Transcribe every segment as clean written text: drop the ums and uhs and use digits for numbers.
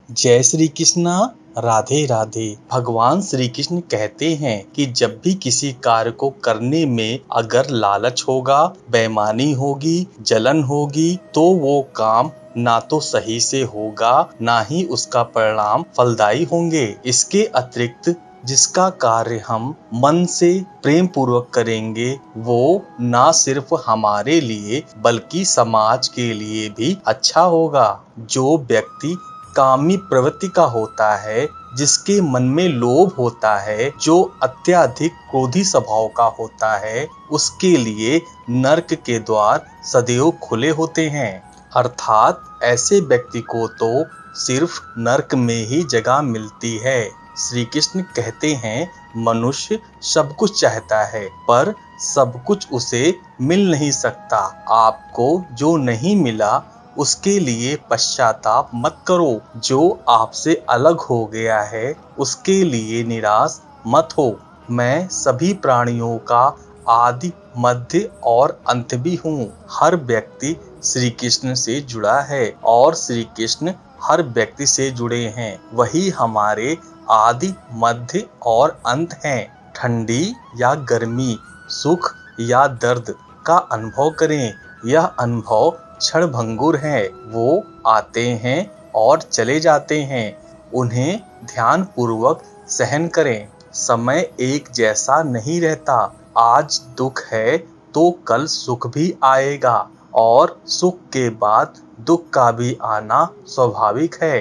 जय श्री कृष्णा। राधे राधे। भगवान श्री कृष्ण कहते हैं कि जब भी किसी कार्य को करने में अगर लालच होगा, बेईमानी होगी, जलन होगी, तो वो काम ना तो सही से होगा, ना ही उसका परिणाम फलदायी होंगे। इसके अतिरिक्त जिसका कार्य हम मन से प्रेम पूर्वक करेंगे, वो ना सिर्फ हमारे लिए बल्कि समाज के लिए भी अच्छा होगा। जो व्यक्ति कामी प्रवृत्ति का होता है, जिसके मन में लोभ होता है, जो अत्यधिक क्रोधी स्वभाव का होता है, उसके लिए नरक के द्वार सदैव खुले होते हैं। अर्थात ऐसे व्यक्ति को तो सिर्फ नरक में ही जगह मिलती है। श्री कृष्ण कहते हैं, मनुष्य सब कुछ चाहता है पर सब कुछ उसे मिल नहीं सकता। आपको जो नहीं मिला उसके लिए पश्चाताप मत करो। जो आपसे अलग हो गया है उसके लिए निराश मत हो। मैं सभी प्राणियों का आदि, मध्य और अंत भी हूँ। हर व्यक्ति श्री कृष्ण से जुड़ा है और श्री कृष्ण हर व्यक्ति से जुड़े हैं। वही हमारे आदि, मध्य और अंत हैं। ठंडी या गर्मी, सुख या दर्द का अनुभव करें। यह अनुभव क्षणभंगुर है। वो आते हैं और चले जाते हैं। उन्हें ध्यान पूर्वक सहन करें। समय एक जैसा नहीं रहता। आज दुख है तो कल सुख भी आएगा और सुख के बाद दुख का भी आना स्वाभाविक है।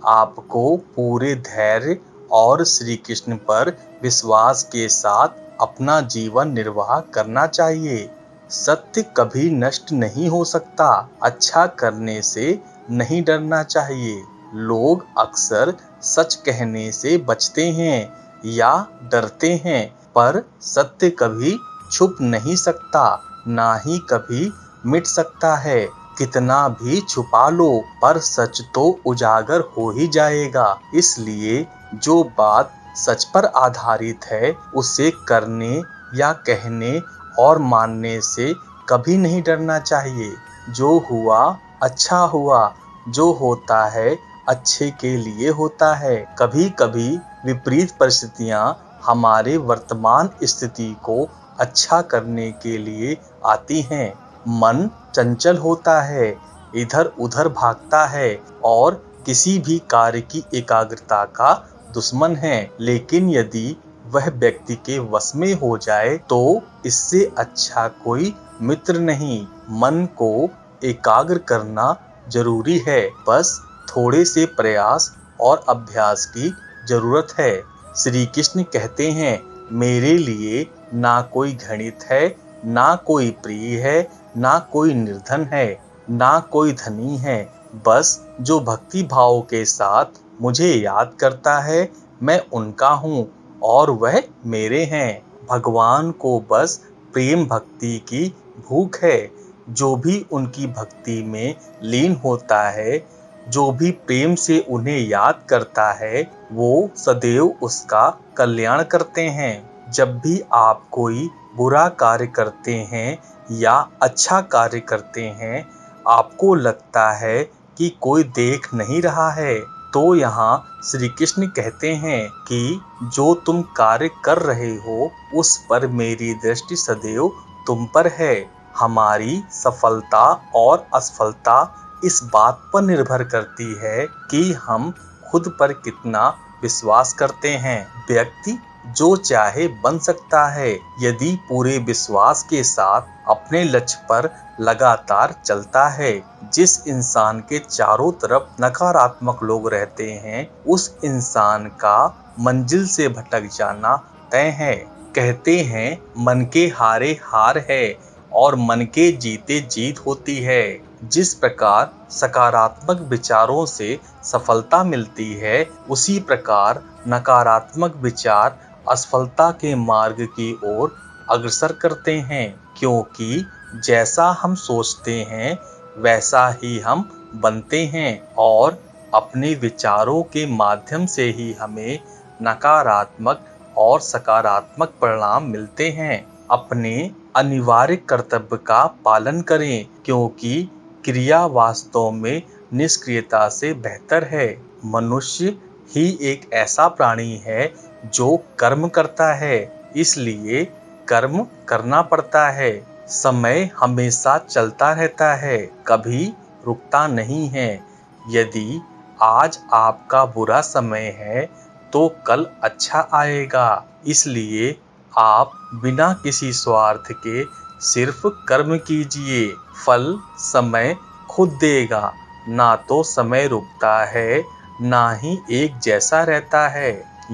आपको पूरे धैर्य और श्री कृष्ण पर विश्वास के साथ अपना जीवन निर्वाह करना चाहिए। सत्य कभी नष्ट नहीं हो सकता। अच्छा करने से नहीं डरना चाहिए। लोग अक्सर सच कहने से बचते हैं या डरते हैं, पर सत्य कभी छुप नहीं सकता, ना ही कभी मिट सकता है। कितना भी छुपा लो पर सच तो उजागर हो ही जाएगा। इसलिए जो बात सच पर आधारित है उसे करने या कहने और मानने से कभी नहीं डरना चाहिए। जो हुआ अच्छा हुआ, जो होता है अच्छे के लिए होता है। कभी कभी विपरीत परिस्थितियां हमारे वर्तमान स्थिति को अच्छा करने के लिए आती हैं। मन चंचल होता है, इधर उधर भागता है और किसी भी कार्य की एकाग्रता का दुश्मन है। लेकिन यदि वह व्यक्ति के वश में हो जाए तो इससे अच्छा कोई मित्र नहीं। मन को एकाग्र करना जरूरी है, बस थोड़े से प्रयास और अभ्यास की जरूरत है। श्री कृष्ण कहते हैं, मेरे लिए ना कोई घृणित है, ना कोई प्रिय है, ना कोई निर्धन है, ना कोई धनी है। बस जो भक्ति भाव के साथ मुझे याद करता है, मैं उनका हूँ और वह मेरे हैं। भगवान को बस प्रेम भक्ति की भूख है। जो भी उनकी भक्ति में लीन होता है, जो भी प्रेम से उन्हें याद करता है, वो सदैव उसका कल्याण करते हैं। जब भी आप कोई बुरा कार्य करते हैं या अच्छा कार्य करते हैं, आपको लगता है कि कोई देख नहीं रहा है, तो यहाँ श्री कृष्ण कहते हैं कि जो तुम कार्य कर रहे हो उस पर मेरी दृष्टि सदैव तुम पर है। हमारी सफलता और असफलता इस बात पर निर्भर करती है कि हम खुद पर कितना विश्वास करते हैं। व्यक्ति जो चाहे बन सकता है यदि पूरे विश्वास के साथ अपने लक्ष्य पर लगातार चलता है। जिस इंसान के चारों तरफ नकारात्मक लोग रहते हैं, उस इंसान का मंजिल से भटक जाना तय है। कहते हैं, मन के हारे हार है और मन के जीते जीत होती है। जिस प्रकार सकारात्मक विचारों से सफलता मिलती है, उसी प्रकार नकारात्मक विचार असफलता के मार्ग की ओर अग्रसर करते हैं। क्योंकि जैसा हम सोचते हैं वैसा ही हम बनते हैं और अपने विचारों के माध्यम से ही हमें नकारात्मक और सकारात्मक परिणाम मिलते हैं। अपने अनिवार्य कर्तव्य का पालन करें, क्योंकि क्रिया वास्तव में निष्क्रियता से बेहतर है। मनुष्य ही एक ऐसा प्राणी है जो कर्म करता है, इसलिए कर्म करना पड़ता है। समय हमेशा चलता रहता है, कभी रुकता नहीं है। यदि आज आपका बुरा समय है तो कल अच्छा आएगा, इसलिए आप बिना किसी स्वार्थ के सिर्फ कर्म कीजिए। फल समय खुद देगा। ना तो समय रुकता है, ना ही एक जैसा रहता है।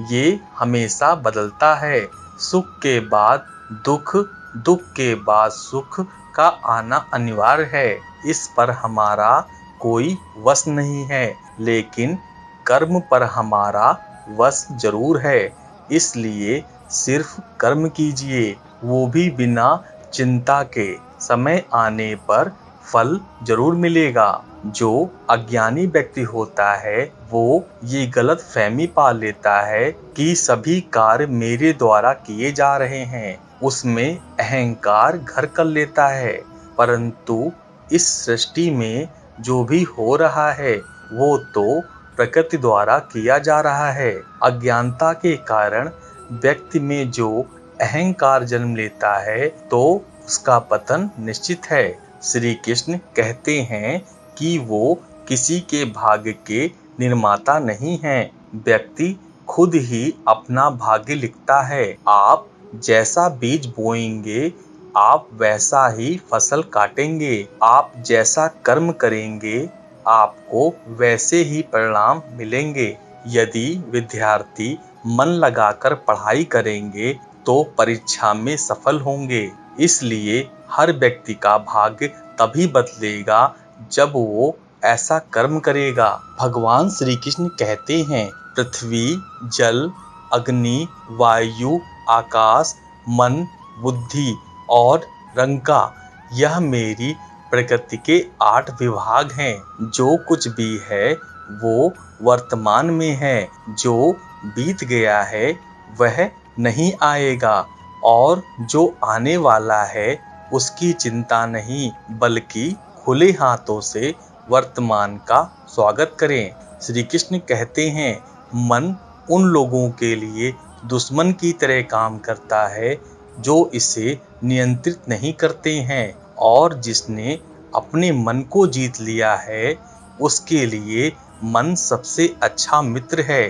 ये हमेशा बदलता है। सुख के बाद दुख, दुख के बाद सुख का आना अनिवार्य है। इस पर हमारा कोई वश नहीं है, लेकिन कर्म पर हमारा वश जरूर है। इसलिए सिर्फ कर्म कीजिए, वो भी बिना चिंता के। समय आने पर फल जरूर मिलेगा। जो अज्ञानी व्यक्ति होता है वो ये गलत फहमी पा लेता है कि सभी कार्य मेरे द्वारा किए जा रहे हैं। उसमें अहंकार घर कर लेता है, परंतु इस सृष्टि में जो भी हो रहा है वो तो प्रकृति द्वारा किया जा रहा है। अज्ञानता के कारण व्यक्ति में जो अहंकार जन्म लेता है तो उसका पतन निश्चित है। श्री कृष्ण कहते हैं कि वो किसी के भाग्य के निर्माता नहीं हैं। व्यक्ति खुद ही अपना भाग्य लिखता है। आप जैसा बीज बोएंगे आप वैसा ही फसल काटेंगे। आप जैसा कर्म करेंगे आपको वैसे ही परिणाम मिलेंगे। यदि विद्यार्थी मन लगाकर पढ़ाई करेंगे तो परीक्षा में सफल होंगे। इसलिए हर व्यक्ति का भाग्य तभी बदलेगा जब वो ऐसा कर्म करेगा। भगवान श्री कृष्ण कहते हैं, पृथ्वी, जल, अग्नि, वायु, आकाश, मन, बुद्धि और रंका, यह मेरी प्रकृति के 8 विभाग हैं। जो कुछ भी है वो वर्तमान में है, जो बीत गया है वह नहीं आएगा, और जो आने वाला है उसकी चिंता नहीं, बल्कि खुले हाथों से वर्तमान का स्वागत करें। श्री कृष्ण कहते हैं, मन उन लोगों के लिए दुश्मन की तरह काम करता है जो इसे नियंत्रित नहीं करते हैं, और जिसने अपने मन को जीत लिया है उसके लिए मन सबसे अच्छा मित्र है।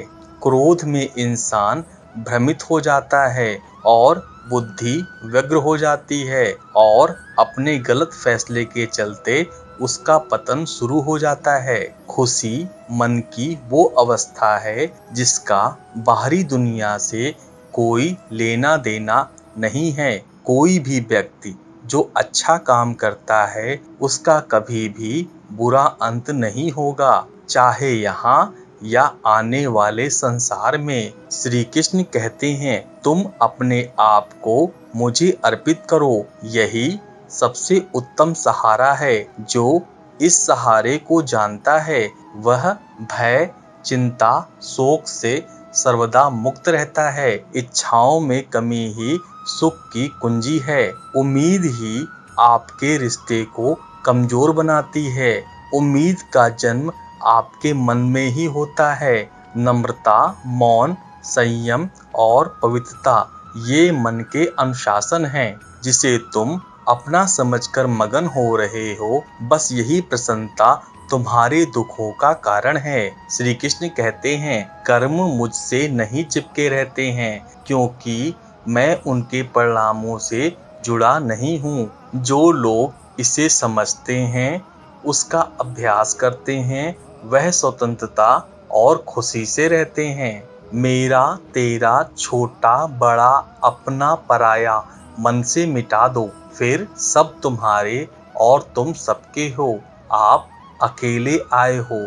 क्रोध में इंसान भ्रमित हो जाता है और बुद्धि व्यग्र हो जाती है, और अपने गलत फैसले के चलते उसका पतन शुरू हो जाता है। खुशी मन की वो अवस्था है जिसका बाहरी दुनिया से कोई लेना देना नहीं है। कोई भी व्यक्ति जो अच्छा काम करता है उसका कभी भी बुरा अंत नहीं होगा, चाहे यहाँ या आने वाले संसार में। श्री कृष्ण कहते हैं, तुम अपने आप को मुझे अर्पित करो, यही सबसे उत्तम सहारा है। जो इस सहारे को जानता है वह भय, चिंता, शोक से सर्वदा मुक्त रहता है। इच्छाओं में कमी ही सुख की कुंजी है। उम्मीद ही आपके रिश्ते को कमजोर बनाती है। उम्मीद का जन्म आपके मन में ही होता है। नम्रता, मौन, संयम और पवित्रता ये मन के अनुशासन हैं, जिसे तुम अपना समझकर मगन हो रहे हो। बस यही प्रसन्नता तुम्हारे दुखों का कारण है। श्री कृष्ण कहते हैं, कर्म मुझसे नहीं चिपके रहते हैं, क्योंकि मैं उनके परिणामों से जुड़ा नहीं हूँ। जो लोग इसे समझते हैं, उसका अभ्यास करते हैं, वह स्वतंत्रता और खुशी से रहते हैं। मेरा तेरा छोटा बड़ा अपना पराया मन से मिटा दो, फिर सब तुम्हारे और तुम सबके हो। आप अकेले आए हो,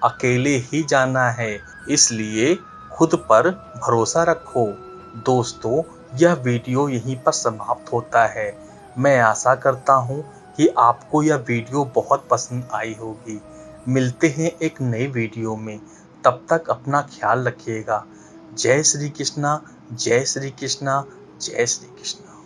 अकेले ही जाना है, इसलिए खुद पर भरोसा रखो। दोस्तों, यह वीडियो यहीं पर समाप्त होता है। मैं आशा करता हूँ कि आपको यह वीडियो बहुत पसंद आई होगी। मिलते हैं एक नए वीडियो में, तब तक अपना ख्याल रखिएगा। जय श्री कृष्णा, जय श्री कृष्णा, जय श्री कृष्णा।